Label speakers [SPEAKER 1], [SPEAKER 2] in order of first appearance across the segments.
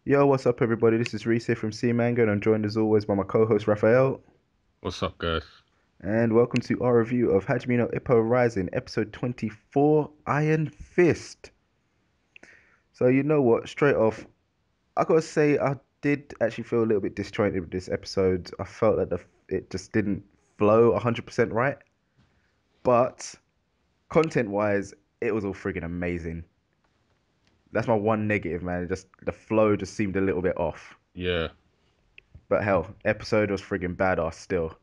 [SPEAKER 1] Yo, what's up, everybody? This is Reese here from Sea Mango, and I'm joined as always by my co-host Raphael.
[SPEAKER 2] What's up, guys?
[SPEAKER 1] And welcome to our review of Hajime no Ippo Rising, episode 24, Iron Fist. So you know what? Straight off, I gotta say I did actually feel a little bit disjointed with this episode. I felt that it just didn't flow 100% right, but content-wise, it was all friggin' amazing. That's my one negative, man. Just the flow just seemed a little bit off.
[SPEAKER 2] Yeah,
[SPEAKER 1] But hell, episode was friggin' badass still.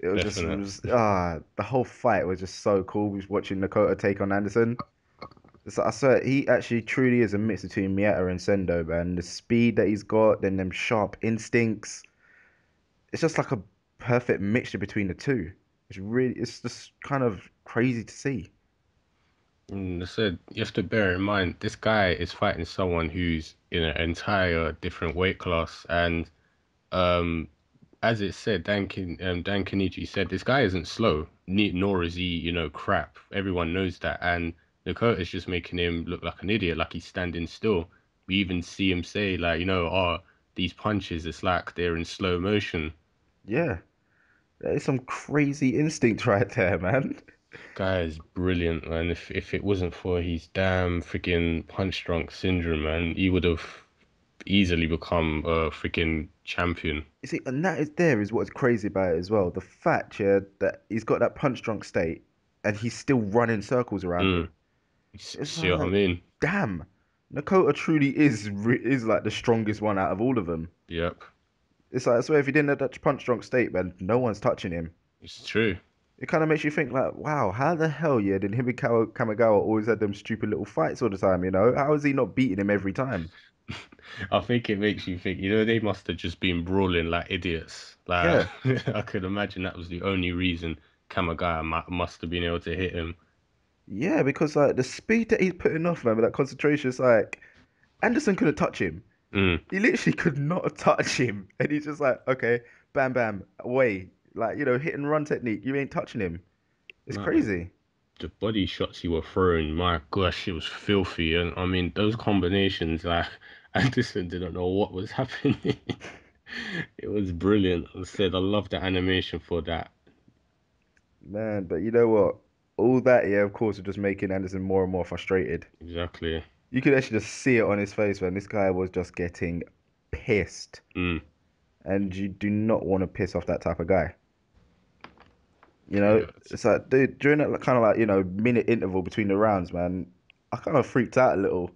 [SPEAKER 1] It
[SPEAKER 2] definite.
[SPEAKER 1] was the whole fight was just so cool. We was watching Nakota take on Anderson. I swear he actually truly is a mix between Miyata and Sendo, man. The speed that he's got, then them sharp instincts. It's just like a perfect mixture between the two. It's just kind of crazy to see.
[SPEAKER 2] I said you have to bear in mind this guy is fighting someone who's in an entire different weight class, and um, as it said, Dan Kenichi said this guy isn't slow, nor is he, crap. Everyone knows that, and Nakota's just making him look like an idiot, like he's standing still. We even see him say, like, oh, these punches, it's like they're in slow motion.
[SPEAKER 1] Yeah, that is some crazy instinct right there, man.
[SPEAKER 2] Guy is brilliant, man. If it wasn't for his damn freaking punch drunk syndrome, man, he would have easily become a freaking champion.
[SPEAKER 1] You see, and that is there is what's crazy about it as well. The fact, yeah, that he's got that punch drunk state and he's still running circles around
[SPEAKER 2] Mm.
[SPEAKER 1] him. It's
[SPEAKER 2] See what I
[SPEAKER 1] like,
[SPEAKER 2] mean?
[SPEAKER 1] damn, Nakota truly is like the strongest one out of all of them.
[SPEAKER 2] Yep,
[SPEAKER 1] It's like I swear, if he didn't have that punch drunk state, man, no one's touching him.
[SPEAKER 2] it's true.
[SPEAKER 1] It kind of makes you think like, wow, how the hell, yeah, did him and Kamogawa always had them stupid little fights all the time? You know, how is he not beating him every time?
[SPEAKER 2] I think it makes you think, they must have just been brawling like idiots. Like,
[SPEAKER 1] Yeah,
[SPEAKER 2] I could imagine that was the only reason Kamogawa must have been able to hit him.
[SPEAKER 1] yeah, because like the speed that he's putting off, man, with that concentration, is like Anderson couldn't touch him.
[SPEAKER 2] Mm.
[SPEAKER 1] He literally could not touch him, and he's just like, okay, bam, bam, away, like hit and run technique. You ain't touching him. It's
[SPEAKER 2] No,
[SPEAKER 1] crazy.
[SPEAKER 2] the body shots he were throwing, my gosh, it was filthy. And I mean, those combinations, like, Anderson didn't know what was happening. It was brilliant. I said, I love the animation for that.
[SPEAKER 1] Man, but you know what? All that, yeah, of course, was just making Anderson more and more frustrated.
[SPEAKER 2] Exactly.
[SPEAKER 1] You could actually just see it on his face, man. This guy was just getting pissed.
[SPEAKER 2] Mm.
[SPEAKER 1] And you do not want to piss off that type of guy.
[SPEAKER 2] Yeah.
[SPEAKER 1] It's like, dude, during that kind of like, minute interval between the rounds, man, I kind of freaked out a little.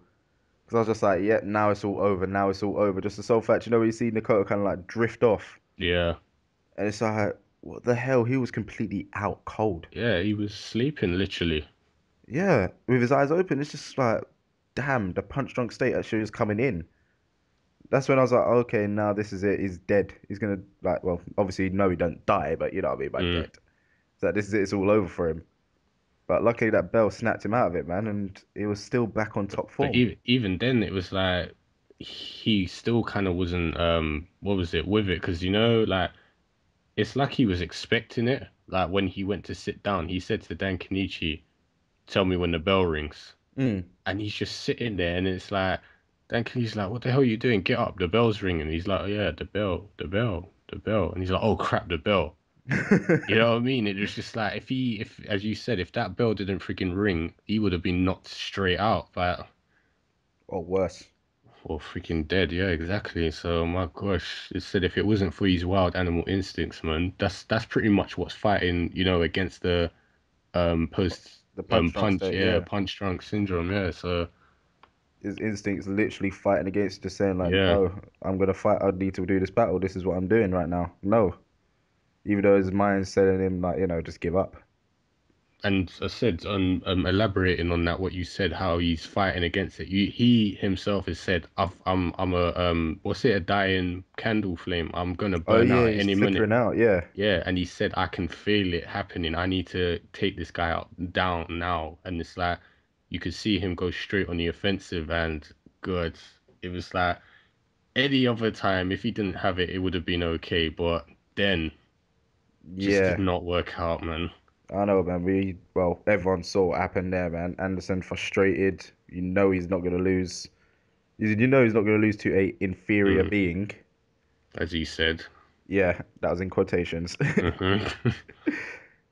[SPEAKER 1] Because I was just like, yeah, now it's all over. Now it's all over. Just the sole fact, where you see Dakota kind of like drift off.
[SPEAKER 2] Yeah.
[SPEAKER 1] And it's like, what the hell? He was completely out cold.
[SPEAKER 2] Yeah, he was sleeping literally.
[SPEAKER 1] Yeah, with his eyes open, it's just like, damn, the punch drunk state actually is coming in. That's when I was like, okay, now this is it. He's dead. He's gonna like, well, obviously, no, he don't die, but you know what I mean by
[SPEAKER 2] Mm.
[SPEAKER 1] dead. So this is it. It's all over for him. But luckily, that bell snapped him out of it, man, and he was still back on top
[SPEAKER 2] But
[SPEAKER 1] form.
[SPEAKER 2] even then, it was like he still kind of wasn't what was it with it? Because like it's like he was expecting it. Like when he went to sit down, he said to Dan Kenichi, "Tell me when the bell rings."
[SPEAKER 1] Mm.
[SPEAKER 2] And he's just sitting there, and it's like Dan Kenichi's like, "What the hell are you doing? Get up! The bell's ringing." He's like, "Oh, yeah, the bell, the bell, the bell," and he's like, "Oh crap, the bell." You know what I mean? It was just like if as you said, if that bell didn't freaking ring, he would have been knocked straight out. Like
[SPEAKER 1] Or worse.
[SPEAKER 2] or freaking dead, yeah, exactly. So my gosh, it said if it wasn't for his wild animal instincts, man, that's pretty much what's fighting, against the post
[SPEAKER 1] The punch drunk
[SPEAKER 2] punch,
[SPEAKER 1] state,
[SPEAKER 2] yeah,
[SPEAKER 1] yeah.
[SPEAKER 2] punch drunk syndrome, yeah. So
[SPEAKER 1] His instincts literally fighting against just saying like,
[SPEAKER 2] yeah,
[SPEAKER 1] no, I'm gonna fight. I need to do this battle. This is what I'm doing right now. No, even though his mind's telling him like, just give up.
[SPEAKER 2] and I said on elaborating on that, what you said, how he's fighting against it. He himself has said, I'm a what's it, a dying candle flame. I'm gonna
[SPEAKER 1] Oh
[SPEAKER 2] burn
[SPEAKER 1] yeah,
[SPEAKER 2] out at
[SPEAKER 1] he's
[SPEAKER 2] any minute.
[SPEAKER 1] flickering out. Yeah,
[SPEAKER 2] Yeah, and he said, I can feel it happening. I need to take this guy out down now. And it's like you could see him go straight on the offensive and good. It was like any other time, if he didn't have it, it would have been okay. But then just did
[SPEAKER 1] yeah.
[SPEAKER 2] not work out, man.
[SPEAKER 1] I know, man. Everyone saw what happened there, man. Anderson frustrated. You know he's not gonna lose. You know he's not going to lose to a inferior
[SPEAKER 2] Mm,
[SPEAKER 1] being.
[SPEAKER 2] as he said.
[SPEAKER 1] Yeah, that was in quotations.
[SPEAKER 2] Hmm.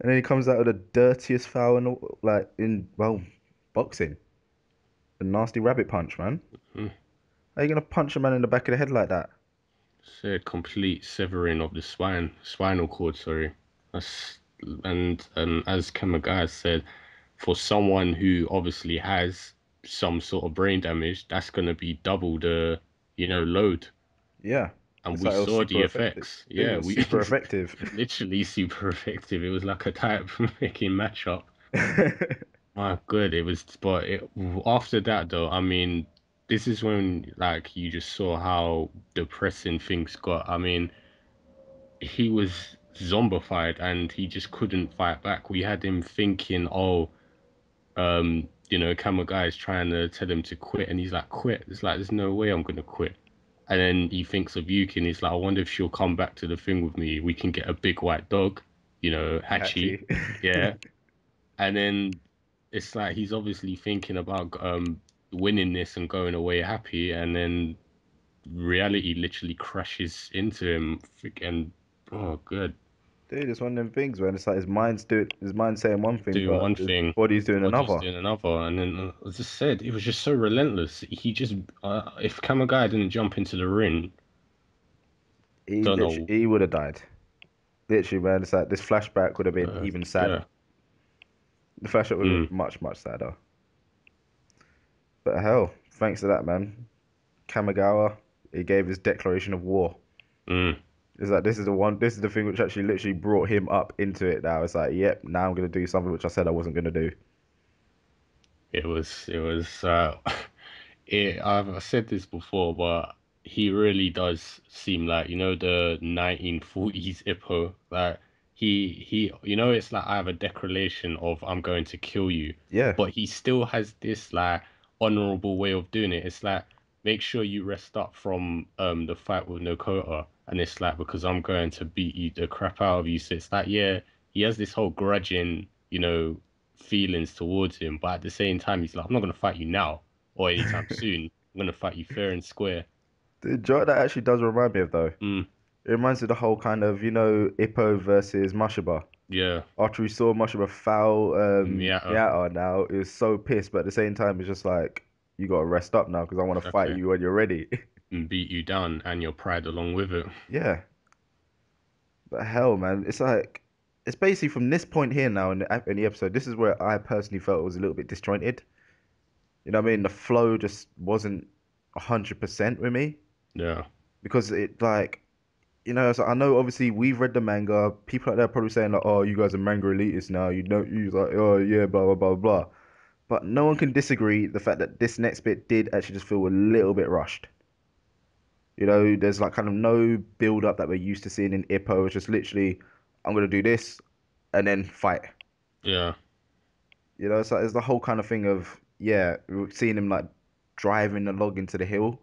[SPEAKER 1] And then he comes out of the dirtiest foul in like in well boxing, the nasty rabbit punch, man. How you gonna punch a man in the back of the head like that?
[SPEAKER 2] Said complete severing of the spinal cord, sorry. That's, and as Kamogawa said, for someone who obviously has some sort of brain damage, that's gonna be double the, load.
[SPEAKER 1] Yeah,
[SPEAKER 2] And
[SPEAKER 1] it's
[SPEAKER 2] we
[SPEAKER 1] like it was
[SPEAKER 2] saw the
[SPEAKER 1] super effective.
[SPEAKER 2] effects.
[SPEAKER 1] Dude, it
[SPEAKER 2] Yeah,
[SPEAKER 1] was
[SPEAKER 2] we
[SPEAKER 1] super effective.
[SPEAKER 2] literally super effective. It was like a type making matchup. My good, it was, but after that though, I mean, this is when like you just saw how depressing things got. I mean, he was zombified and he just couldn't fight back. We had him thinking, oh, Kamagai is trying to tell him to quit, and he's like, quit. It's like, there's no way I'm gonna quit. And then he thinks of Yuki, and he's like, I wonder if she'll come back to the thing with me. We can get a big white dog, Hachi.
[SPEAKER 1] Hachi.
[SPEAKER 2] Yeah. And then it's like he's obviously thinking about winning this and going away happy, and then reality literally crashes into him. And oh, good.
[SPEAKER 1] Dude, it's one of them things, man. It's like his mind's saying one thing,
[SPEAKER 2] Doing
[SPEAKER 1] but
[SPEAKER 2] one
[SPEAKER 1] his
[SPEAKER 2] thing,
[SPEAKER 1] body's doing
[SPEAKER 2] body's
[SPEAKER 1] another.
[SPEAKER 2] doing another, and then as I said, it was just so relentless. He just, if Kamagai didn't jump into the ring, don't know.
[SPEAKER 1] He would have died. Literally, man. It's like this flashback would have been even sadder.
[SPEAKER 2] Yeah,
[SPEAKER 1] The flashback would have
[SPEAKER 2] mm,
[SPEAKER 1] been much, much sadder. But hell, thanks to that, man. Kamigawa, he gave his declaration of war.
[SPEAKER 2] mm.
[SPEAKER 1] It's like this is the thing which actually literally brought him up into it now. It's like, yep, now I'm gonna do something which I said I wasn't gonna do.
[SPEAKER 2] It was. I've said this before, but he really does seem like, the 1940s Ippo. Like it's like I have a declaration of I'm going to kill you,
[SPEAKER 1] Yeah,
[SPEAKER 2] but he still has this like honorable way of doing it. It's like make sure you rest up from the fight with Nakota, and it's like because I'm going to beat you the crap out of you. So it's like yeah, he has this whole grudging, feelings towards him, but at the same time he's like I'm not gonna fight you now or anytime soon. I'm gonna fight you fair and square.
[SPEAKER 1] the joke that actually does remind me of though.
[SPEAKER 2] Mm,
[SPEAKER 1] It reminds me of the whole kind of Ippo versus Mashiba.
[SPEAKER 2] yeah,
[SPEAKER 1] After we saw Mashiba foul
[SPEAKER 2] yeah,
[SPEAKER 1] Miata now, it was so pissed, but at the same time, it's just like you gotta rest up now because I want to fight
[SPEAKER 2] exactly.
[SPEAKER 1] you when you're ready.
[SPEAKER 2] And beat you down and your pride along with it.
[SPEAKER 1] Yeah, but hell, man, it's like it's basically from this point here now in the episode. This is where I personally felt it was a little bit disjointed. You know what I mean? The flow just wasn't 100% with me
[SPEAKER 2] Yeah.
[SPEAKER 1] because it like so I know obviously we've read the manga. People out there are probably saying like, "Oh, you guys are manga elitists now. You don't use like, oh yeah, blah blah blah blah." But no one can disagree the fact that this next bit did actually just feel a little bit rushed. There's like kind of no build up that we're used to seeing in Ippo. It's just literally, I'm gonna do this and then fight.
[SPEAKER 2] Yeah.
[SPEAKER 1] It's like there's the whole kind of thing of yeah, we're seeing him like driving the log into the hill.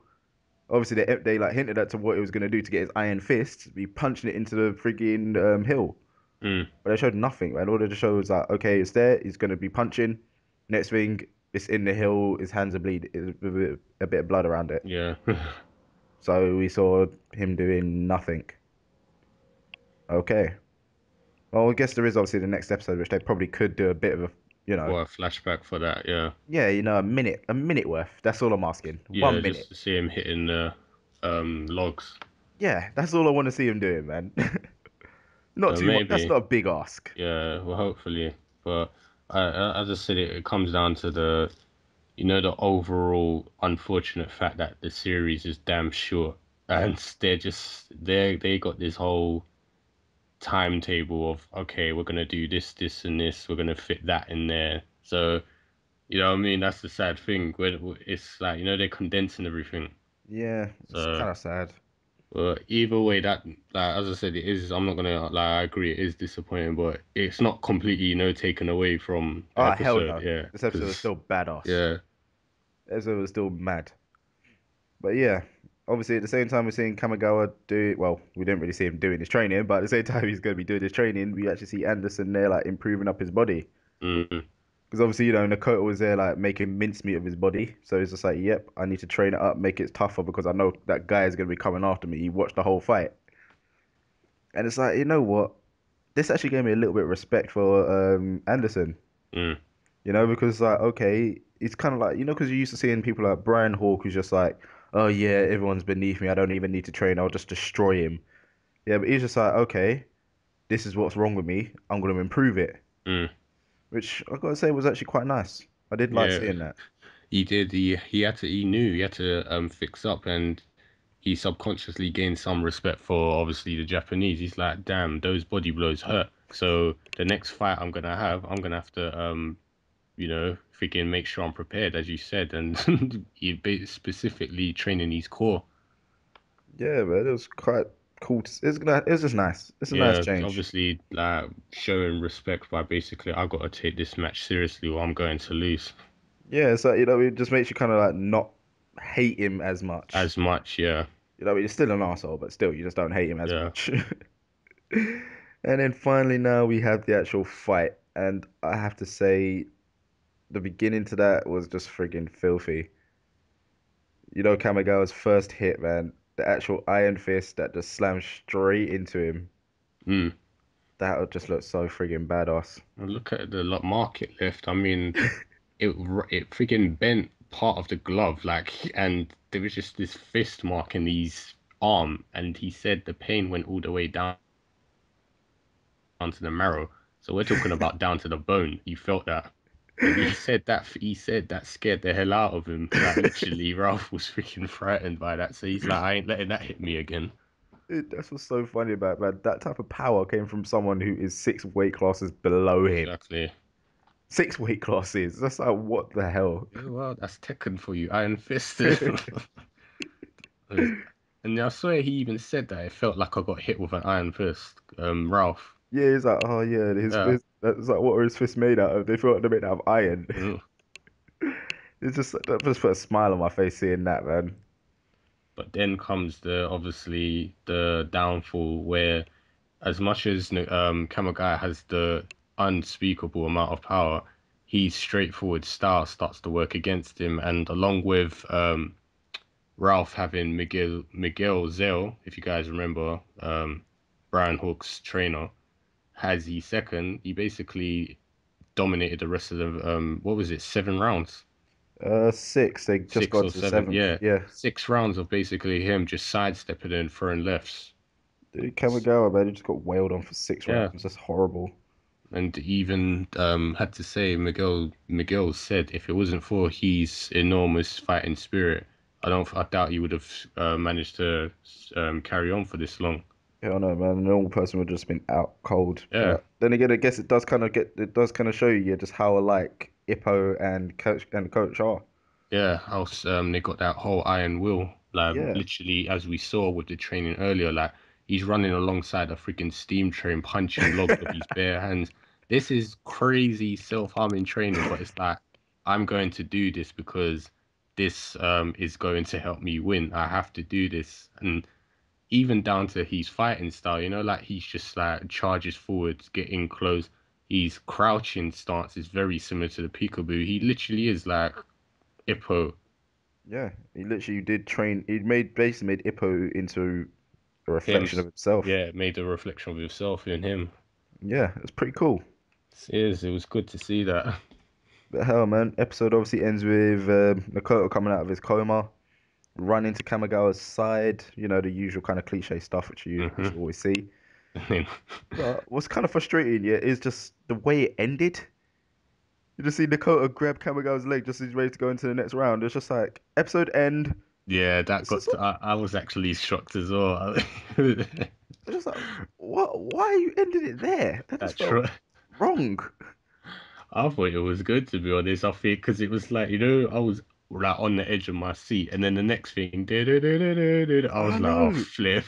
[SPEAKER 1] Obviously, they like hinted at to what it was gonna do to get his iron fist, be punching it into the frigging hill.
[SPEAKER 2] Mm,
[SPEAKER 1] But they showed nothing, man. All they just showed was like, okay, it's there. He's gonna be punching. Next thing, it's in the hill. His hands are bleeding. There's a bit of blood around it.
[SPEAKER 2] yeah.
[SPEAKER 1] So we saw him doing nothing. Okay. Well, I guess there is obviously the next episode, which they probably could do a bit of a, you know,
[SPEAKER 2] What a flashback for that, yeah.
[SPEAKER 1] yeah, a minute worth. That's all I'm asking.
[SPEAKER 2] Yeah,
[SPEAKER 1] 1 minute.
[SPEAKER 2] just to see him hitting the logs.
[SPEAKER 1] Yeah, that's all I want to see him doing, man. Not
[SPEAKER 2] So
[SPEAKER 1] too much. That's
[SPEAKER 2] maybe,
[SPEAKER 1] not a big ask.
[SPEAKER 2] yeah, well hopefully. But as I said, it comes down to the overall unfortunate fact that the series is damn short. And they got this whole timetable of okay, we're gonna do this, this, and this. We're gonna fit that in there. So you know what I mean? That's the sad thing. Where it's like they're condensing everything.
[SPEAKER 1] Yeah, it's
[SPEAKER 2] So,
[SPEAKER 1] kind of sad.
[SPEAKER 2] but either way, that like as I said, it is. I'm not gonna like. I agree, it is disappointing, but it's not completely taken away from the
[SPEAKER 1] Oh, hell
[SPEAKER 2] episode.
[SPEAKER 1] no.
[SPEAKER 2] Yeah,
[SPEAKER 1] This episode was
[SPEAKER 2] because
[SPEAKER 1] still badass.
[SPEAKER 2] yeah,
[SPEAKER 1] This episode was still mad. But yeah, obviously at the same time we're seeing Kamigawa do well, we didn't really see him doing his training, but at the same time he's gonna be doing his training, we actually see Anderson there like improving up his body.
[SPEAKER 2] mm,
[SPEAKER 1] Because obviously, Nakota was there like making mincemeat of his body. So he's just like, yep, I need to train it up, make it tougher because I know that guy is going to be coming after me. He watched the whole fight. And it's like, you know what? This actually gave me a little bit of respect for Anderson,
[SPEAKER 2] Mm,
[SPEAKER 1] because like, okay, it's kind of like, because you're used to seeing people like Brian Hawk who's just like, oh yeah, everyone's beneath me. I don't even need to train. I'll just destroy him. Yeah, but he's just like, okay, this is what's wrong with me. I'm going to improve it,
[SPEAKER 2] mm.
[SPEAKER 1] which I gotta say was actually quite nice. I did like
[SPEAKER 2] Yeah,
[SPEAKER 1] seeing that.
[SPEAKER 2] he did. He knew he had to fix up, and he subconsciously gained some respect for obviously the Japanese. He's like, damn, those body blows hurt. So the next fight I'm gonna have to freaking make sure I'm prepared, as you said, and specifically training his core.
[SPEAKER 1] Yeah, man, it was quite cool. It's just nice. It's a nice
[SPEAKER 2] Yeah,
[SPEAKER 1] change.
[SPEAKER 2] obviously, like showing respect by basically, I got to take this match seriously, or I'm going to lose
[SPEAKER 1] Yeah, so it just makes you kind of like not hate him as much.
[SPEAKER 2] as much. Yeah,
[SPEAKER 1] He's still an asshole, but still, you just don't hate him as
[SPEAKER 2] yeah.
[SPEAKER 1] much. And then finally, now we have the actual fight, and I have to say, the beginning to that was just friggin' filthy. Kamigawa's first hit, man, the actual Iron Fist that just slammed straight into him.
[SPEAKER 2] Mm.
[SPEAKER 1] That would just look so friggin' badass.
[SPEAKER 2] And look at the market lift. I mean, it freaking bent part of the glove, like, and there was just this fist mark in his arm, and he said the pain went all the way down to the marrow. So we're talking about down to the bone. He felt that. And he said that scared the hell out of him. Like literally, Ralph was freaking frightened by that. So he's like, I ain't letting that hit me again.
[SPEAKER 1] That's what's so funny about it, man. That type of power came from someone who is 6 weight classes below him.
[SPEAKER 2] Exactly.
[SPEAKER 1] 6 weight classes. That's like, what the hell?
[SPEAKER 2] Yeah, well, that's Tekken for you, Iron Fisted. And I swear he even said that it felt like I got hit with an iron fist. Ralph.
[SPEAKER 1] Yeah, he's like, oh yeah, his
[SPEAKER 2] Yeah.
[SPEAKER 1] fist. That's like, what are his fists made out of? They feel like they're made out of iron.
[SPEAKER 2] Mm.
[SPEAKER 1] It's just that just put a smile on my face seeing that, man.
[SPEAKER 2] But then comes the obviously the downfall where as much as Kamogawa has the unspeakable amount of power, his straightforward style starts to work against him, and along with Ralph having Miguel Zell, if you guys remember, Brian Hook's trainer, has he second, he basically dominated the rest of the what was it, 7 rounds?
[SPEAKER 1] Six. They just
[SPEAKER 2] Six
[SPEAKER 1] got
[SPEAKER 2] or
[SPEAKER 1] to the
[SPEAKER 2] seven,
[SPEAKER 1] seventh.
[SPEAKER 2] yeah.
[SPEAKER 1] Yeah,
[SPEAKER 2] 6 rounds of basically him just sidestepping and throwing lefts.
[SPEAKER 1] dude, Kamogawa, man, he just got wailed on for 6 rounds.
[SPEAKER 2] Yeah.
[SPEAKER 1] That's horrible.
[SPEAKER 2] And even had to say Miguel said if it wasn't for his enormous fighting spirit, I doubt he would have managed to carry on for this long.
[SPEAKER 1] Yeah, I know, man. A normal person would have just been out cold.
[SPEAKER 2] Yeah.
[SPEAKER 1] But then again, I guess it does kind of show you, yeah, just how alike Ippo and coach are.
[SPEAKER 2] Yeah, else they got that whole iron will, like
[SPEAKER 1] Yeah.
[SPEAKER 2] literally as we saw with the training earlier, like he's running alongside a freaking steam train, punching logs with his bare hands. This is crazy self-harming training, but it's like I'm going to do this because this is going to help me win. I have to do this, and even down to his fighting style, like he's just like charges forwards, getting close. His crouching stance is very similar to the peekaboo. He literally is like Ippo.
[SPEAKER 1] Yeah, he literally did train. He basically made Ippo into a
[SPEAKER 2] Him,
[SPEAKER 1] reflection of himself.
[SPEAKER 2] yeah, made a reflection of himself in him.
[SPEAKER 1] Yeah, it's pretty cool.
[SPEAKER 2] It was good to see that.
[SPEAKER 1] But hell, man, episode obviously ends with Makoto coming out of his coma, running to Kamigawa's side. The usual kind of cliche stuff which you
[SPEAKER 2] Hmm.
[SPEAKER 1] always see.
[SPEAKER 2] And then,
[SPEAKER 1] But what's kind of frustrating, yeah, is just the way it ended. You just see Dakota grab Kamigawa's leg just as he's ready to go into the next round. It's just like episode end.
[SPEAKER 2] yeah,
[SPEAKER 1] It's just like,
[SPEAKER 2] I was actually shocked as well.
[SPEAKER 1] it's just like, what? Why are you ending it there? That just
[SPEAKER 2] That
[SPEAKER 1] felt
[SPEAKER 2] try.
[SPEAKER 1] wrong.
[SPEAKER 2] I thought it was good to be honest. I think because it was like I was like on the edge of my seat, and then the next thing, I
[SPEAKER 1] I
[SPEAKER 2] was like, oh
[SPEAKER 1] know.
[SPEAKER 2] flip.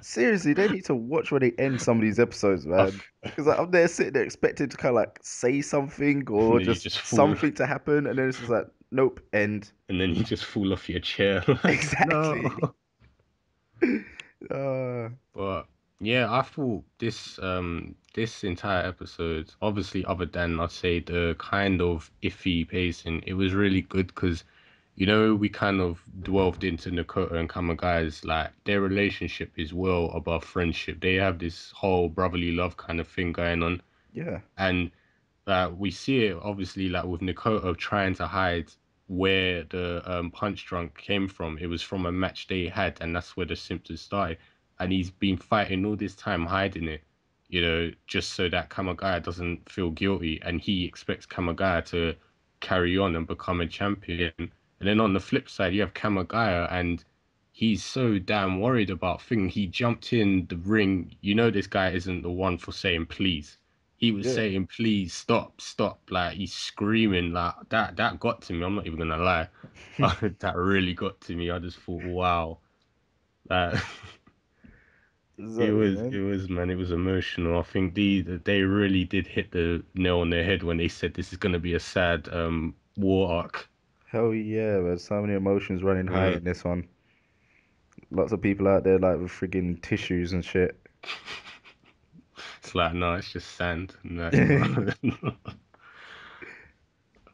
[SPEAKER 1] Seriously, they need to watch where they end some of these episodes,
[SPEAKER 2] I
[SPEAKER 1] man. Because like, I'm there sitting there expecting to kind of like say something or
[SPEAKER 2] and then you
[SPEAKER 1] just
[SPEAKER 2] just fall,
[SPEAKER 1] something to happen, and then it's just like, nope, end.
[SPEAKER 2] and then you just fall off your chair. Like,
[SPEAKER 1] Exactly.
[SPEAKER 2] no.
[SPEAKER 1] Uh,
[SPEAKER 2] But Yeah, I thought this entire episode, obviously other than I'd say the kind of iffy pacing, it was really good because we kind of delved into Nakoto and Kamagai's like their relationship is well above friendship. They have this whole brotherly love kind of thing going on.
[SPEAKER 1] Yeah,
[SPEAKER 2] And we see it obviously like with Nakoto trying to hide where the punch drunk came from. It was from a match they had, and that's where the symptoms started. And he's been fighting all this time hiding it, just so that Kamagaya doesn't feel guilty, and he expects Kamagaya to carry on and become a champion. And then on the flip side, you have Kamagaya, and he's so damn worried about thing. He jumped in the ring. This guy isn't the one for saying please. He was
[SPEAKER 1] yeah.
[SPEAKER 2] saying, please stop, stop. Like he's screaming like that got to me. I'm not even gonna lie. That really got to me. I just thought, wow. That it
[SPEAKER 1] Exactly,
[SPEAKER 2] was
[SPEAKER 1] man.
[SPEAKER 2] it was man, it was emotional. I think they really did hit the nail on their head when they said this is gonna be a sad war arc.
[SPEAKER 1] Hell yeah, there's so many emotions running high
[SPEAKER 2] Mm.
[SPEAKER 1] in this one. Lots of people out there like with friggin' tissues and shit.
[SPEAKER 2] It's like no, it's just sand. No, it's not.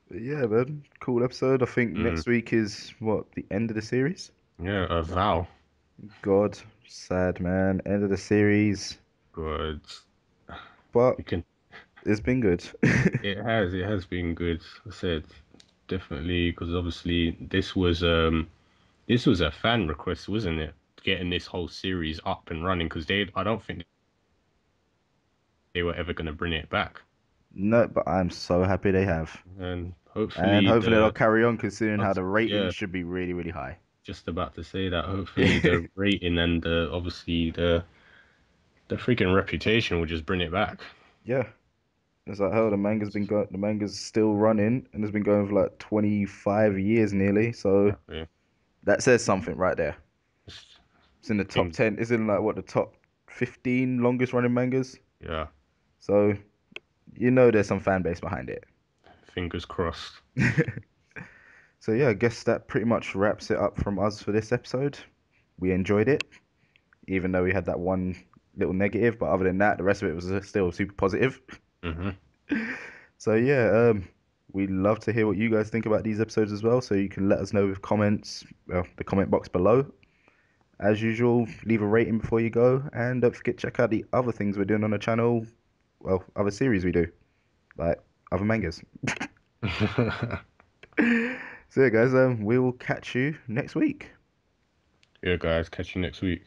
[SPEAKER 1] But yeah, man. Cool episode. I think
[SPEAKER 2] Mm.
[SPEAKER 1] next week is what, the end of the series?
[SPEAKER 2] Yeah, a vow.
[SPEAKER 1] God, sad man. End of the series.
[SPEAKER 2] Good.
[SPEAKER 1] But
[SPEAKER 2] You can.
[SPEAKER 1] it's been good.
[SPEAKER 2] It has been good. I said definitely because obviously this was a fan request, wasn't it? Getting this whole series up and running because I don't think they were ever going to bring it back.
[SPEAKER 1] No, but I'm so happy they have.
[SPEAKER 2] And
[SPEAKER 1] And
[SPEAKER 2] hopefully
[SPEAKER 1] hopefully they'll carry on considering how the ratings
[SPEAKER 2] yeah,
[SPEAKER 1] should be really, really high.
[SPEAKER 2] just about to say that hopefully the rating and obviously the freaking reputation will just bring it back.
[SPEAKER 1] Yeah. It's like hell, the manga's still running and it's been going for like 25 years nearly. So
[SPEAKER 2] Exactly.
[SPEAKER 1] that says something right there.
[SPEAKER 2] Just
[SPEAKER 1] It's in the top
[SPEAKER 2] think,
[SPEAKER 1] 10. It's in like what, the top 15 longest running mangas.
[SPEAKER 2] yeah,
[SPEAKER 1] So you know there's some fan base behind it.
[SPEAKER 2] fingers crossed.
[SPEAKER 1] So yeah, I guess that pretty much wraps it up from us for this episode. We enjoyed it, even though we had that one little negative, but other than that, the rest of it was still super positive.
[SPEAKER 2] Hmm.
[SPEAKER 1] So yeah, we'd love to hear what you guys think about these episodes as well. So you can let us know with comments, well, the comment box below. As usual, leave a rating before you go, and don't forget to check out the other things we're doing on the channel. Well, other series we do, like other mangas. So yeah, guys, we will catch you next week.
[SPEAKER 2] Yeah, guys, catch you next week.